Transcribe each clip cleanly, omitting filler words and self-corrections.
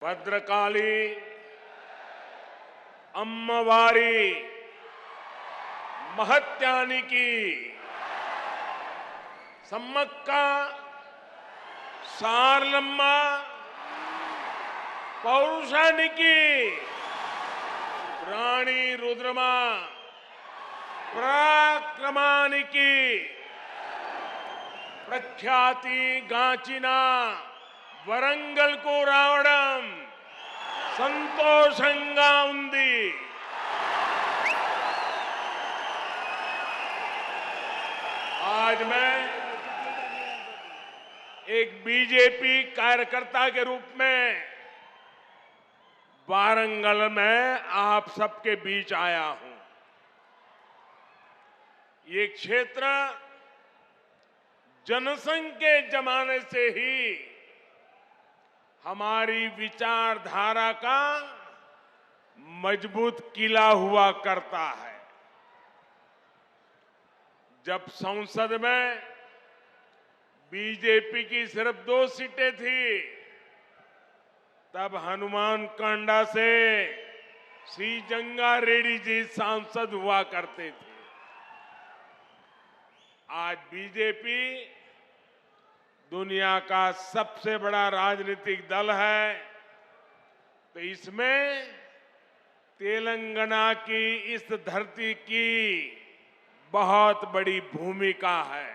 భద్రకాళి అమ్మవారి మహత్యానికి సమ్మక్క సారలమ్మ పౌరుషానికి రాణి రుద్రమ పరాక్రమానికి ప్రఖ్యాతి గాచిన వరంగల్ కు రావడం సంతోషంగా ఉంది। आज मैं एक बीजेपी कार्यकर्ता के रूप में वारंगल में आप सबके बीच आया हूं। ये क्षेत्र जनसंघ के जमाने से ही हमारी विचारधारा का मजबूत किला हुआ करता है। जब संसद में बीजेपी की सिर्फ 2 सीटें थी, तब हनुमान कांडा से श्री जंगा रेड्डी जी सांसद हुआ करते थे। आज बीजेपी दुनिया का सबसे बड़ा राजनीतिक दल है, तो इसमें तेलंगाना की इस धरती की बहुत बड़ी भूमिका है।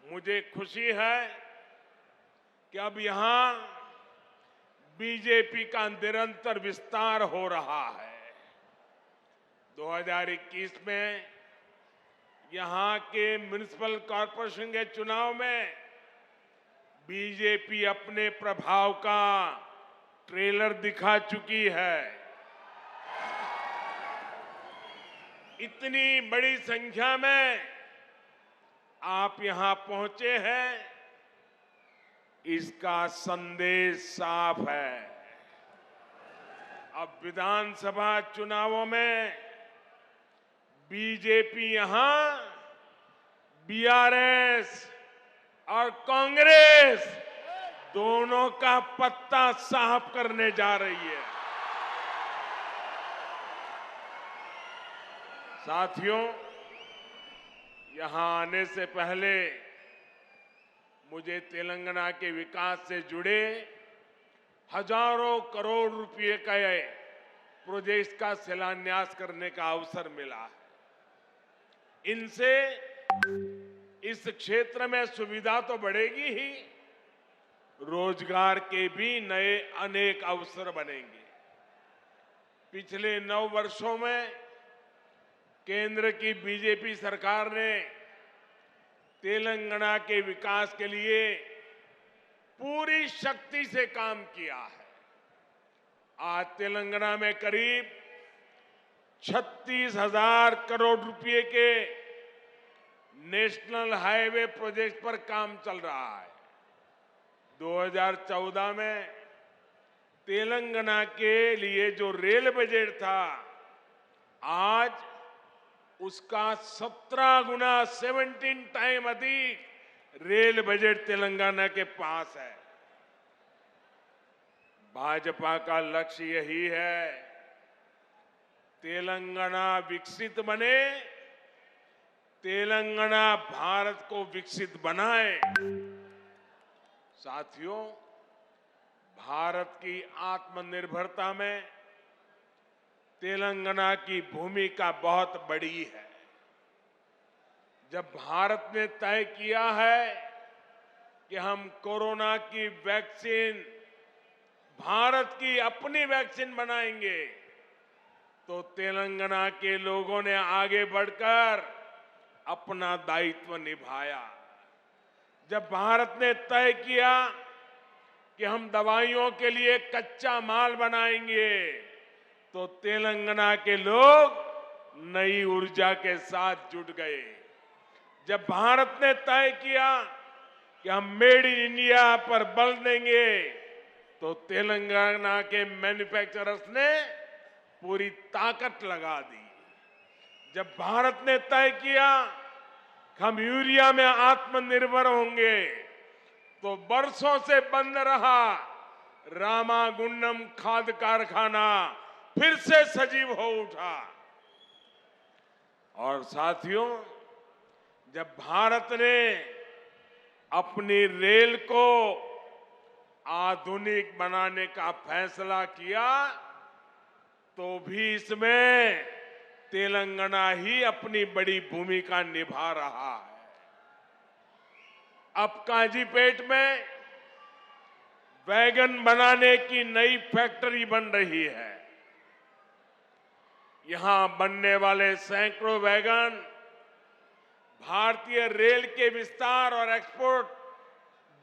मुझे खुशी है कि अब यहां बीजेपी का निरंतर विस्तार हो रहा है। 2021 में यहां के म्युनिसिपल कॉरपोरेशन के चुनाव में बीजेपी अपने प्रभाव का ट्रेलर दिखा चुकी है। इतनी बड़ी संख्या में आप यहां पहुंचे हैं, इसका संदेश साफ है। अब विधानसभा चुनावों में बीजेपी यहां बीआरएस और कांग्रेस दोनों का पत्ता साफ करने जा रही है। साथियों, यहां आने से पहले मुझे तेलंगाना के विकास से जुड़े हजारों करोड़ रुपए का प्रोजेक्ट का शिलान्यास करने का अवसर मिला है। इनसे इस क्षेत्र में सुविधा तो बढ़ेगी ही, रोजगार के भी नए अनेक अवसर बनेंगे। पिछले 9 वर्षों में केंद्र की बीजेपी सरकार ने तेलंगाना के विकास के लिए पूरी शक्ति से काम किया है। आज तेलंगाना में करीब 36,000 करोड़ रुपए के नेशनल हाईवे प्रोजेक्ट पर काम चल रहा है। 2014 में तेलंगाना के लिए जो रेल बजट था, आज उसका 17 गुना 17 टाइम अधिक रेल बजट तेलंगाना के पास है। भाजपा का लक्ष्य यही है, तेलंगाना विकसित बने, तेलंगाना भारत को विकसित बनाए। साथियों, भारत की आत्मनिर्भरता में तेलंगाना की भूमिका बहुत बड़ी है। जब भारत ने तय किया है कि हम कोरोना की वैक्सीन, भारत की अपनी वैक्सीन बनाएंगे, तो तेलंगाना के लोगों ने आगे बढ़कर अपना दायित्व निभाया। जब भारत ने तय किया कि हम दवाइयों के लिए कच्चा माल बनाएंगे, तो तेलंगाना के लोग नई ऊर्जा के साथ जुट गए। जब भारत ने तय किया कि हम मेड इन इंडिया पर बल देंगे, तो तेलंगाना के मैन्युफैक्चरर्स ने पूरी ताकत लगा दी। जब भारत ने तय किया कि हम यूरिया में आत्मनिर्भर होंगे, तो बरसों से बंद रहा रामागुंडम खाद कारखाना फिर से सजीव हो उठा। और साथियों, जब भारत ने अपनी रेल को आधुनिक बनाने का फैसला किया, तो भी इसमें तेलंगाना ही अपनी बड़ी भूमिका निभा रहा है। अब काजीपेट में वैगन बनाने की नई फैक्ट्री बन रही है। यहां बनने वाले सैकड़ों वैगन भारतीय रेल के विस्तार और एक्सपोर्ट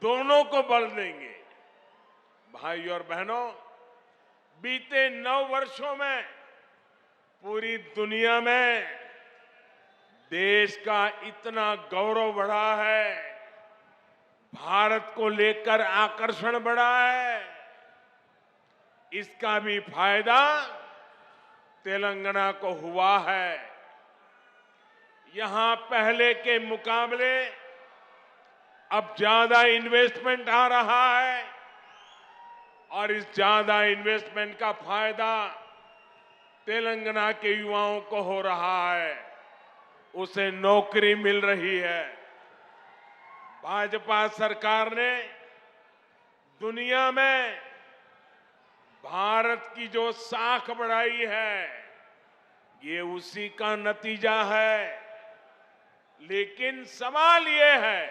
दोनों को बल देंगे। भाइयों और बहनों, बीते 9 वर्षों में पूरी दुनिया में देश का इतना गौरव बढ़ा है, भारत को लेकर आकर्षण बढ़ा है, इसका भी फायदा तेलंगाना को हुआ है। यहां पहले के मुकाबले अब ज्यादा इन्वेस्टमेंट आ रहा है और इस ज्यादा इन्वेस्टमेंट का फायदा तेलंगाना के युवाओं को हो रहा है, उसे नौकरी मिल रही है। भाजपा सरकार ने दुनिया में भारत की जो साख बढ़ाई है, ये उसी का नतीजा है। लेकिन सवाल ये है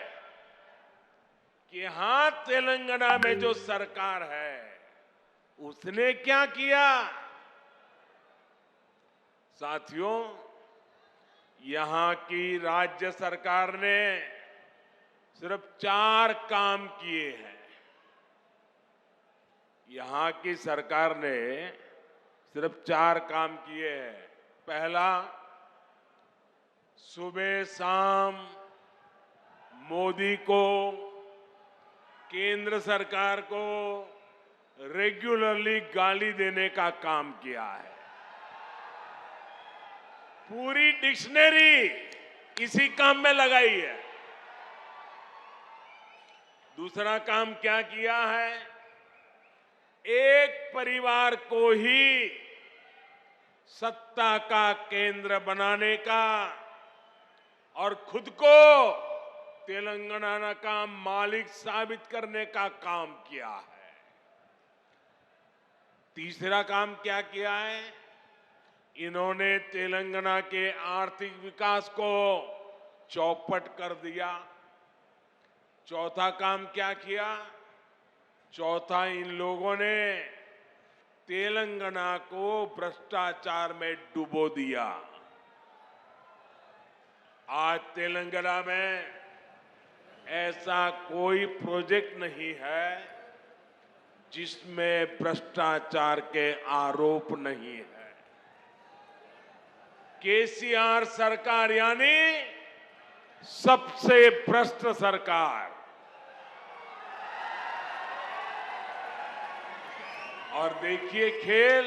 कि यहां तेलंगाना में जो सरकार है, उसने क्या किया? साथियों, यहां की राज्य सरकार ने सिर्फ 4 काम किए हैं। यहां की सरकार ने सिर्फ 4 काम किए हैं। पहला, सुबह शाम मोदी को, केंद्र सरकार को रेगुलरली गाली देने का काम किया है। पूरी डिक्शनरी इसी काम में लगाई है। दूसरा काम क्या किया है? एक परिवार को ही सत्ता का केंद्र बनाने का और खुद को तेलंगाना का मालिक साबित करने का काम किया है। तीसरा काम क्या किया है? इन्होंने तेलंगाना के आर्थिक विकास को चौपट कर दिया। चौथा काम क्या किया? चौथा, इन लोगों ने तेलंगाना को भ्रष्टाचार में डुबो दिया। आज तेलंगाना में ऐसा कोई प्रोजेक्ट नहीं है जिसमें भ्रष्टाचार के आरोप नहीं है। केसीआर सरकार यानी सबसे भ्रष्ट सरकार। और देखिए खेल,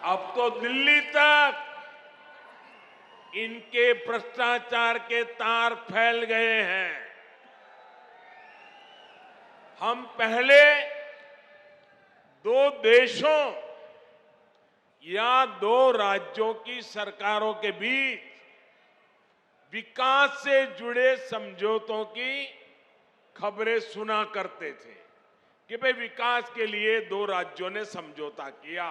अब तो दिल्ली तक इनके भ्रष्टाचार के तार फैल गए हैं। हम पहले 2 देशों या 2 राज्यों की सरकारों के बीच विकास से जुड़े समझौतों की खबरें सुना करते थे कि भाई विकास के लिए 2 राज्यों ने समझौता किया।